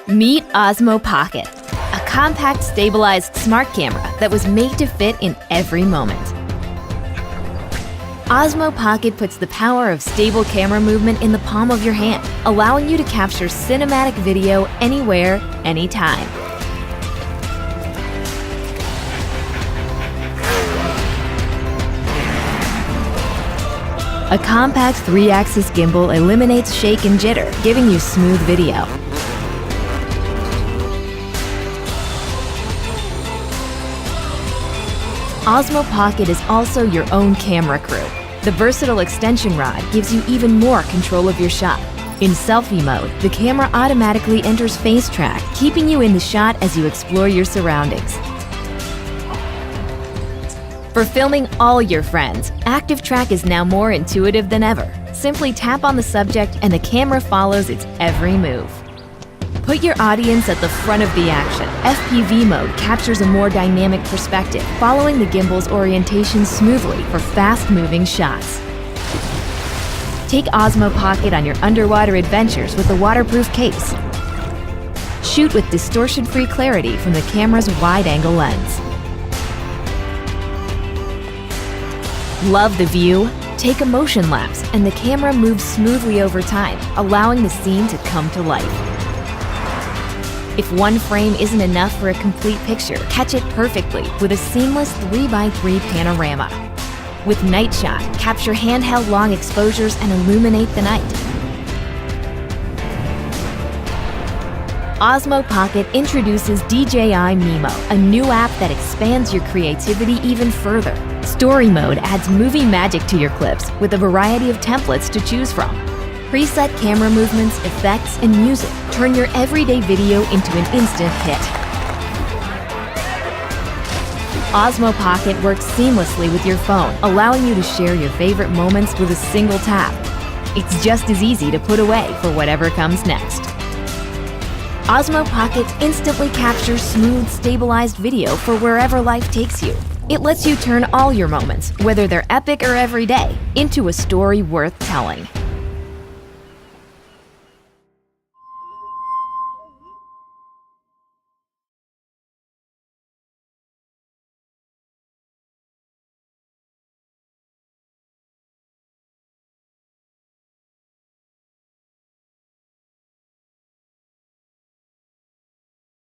Meet Osmo Pocket, a compact, stabilized smart camera that was made to fit in every moment. Osmo Pocket puts the power of stable camera movement in the palm of your hand, allowing you to capture cinematic video anywhere, anytime. A compact 3-axis gimbal eliminates shake and jitter, giving you smooth video. Osmo Pocket is also your own camera crew. The versatile extension rod gives you even more control of your shot. In selfie mode, the camera automatically enters face track, keeping you in the shot as you explore your surroundings. For filming all your friends, Active Track is now more intuitive than ever. Simply tap on the subject and the camera follows its every move. Put your audience at the front of the action. FPV mode captures a more dynamic perspective, following the gimbal's orientation smoothly for fast-moving shots. Take Osmo Pocket on your underwater adventures with a waterproof case. Shoot with distortion-free clarity from the camera's wide-angle lens. Love the view? Take a motion lapse and the camera moves smoothly over time, allowing the scene to come to life. If one frame isn't enough for a complete picture, catch it perfectly with a seamless 3x3 panorama. With Night Shot, capture handheld long exposures and illuminate the night. Osmo Pocket introduces DJI Mimo, a new app that expands your creativity even further. Story mode adds movie magic to your clips with a variety of templates to choose from. Preset camera movements, effects, and music turn your everyday video into an instant hit. Osmo Pocket works seamlessly with your phone, allowing you to share your favorite moments with a single tap. It's just as easy to put away for whatever comes next. Osmo Pocket instantly captures smooth, stabilized video for wherever life takes you. It lets you turn all your moments, whether they're epic or everyday, into a story worth telling.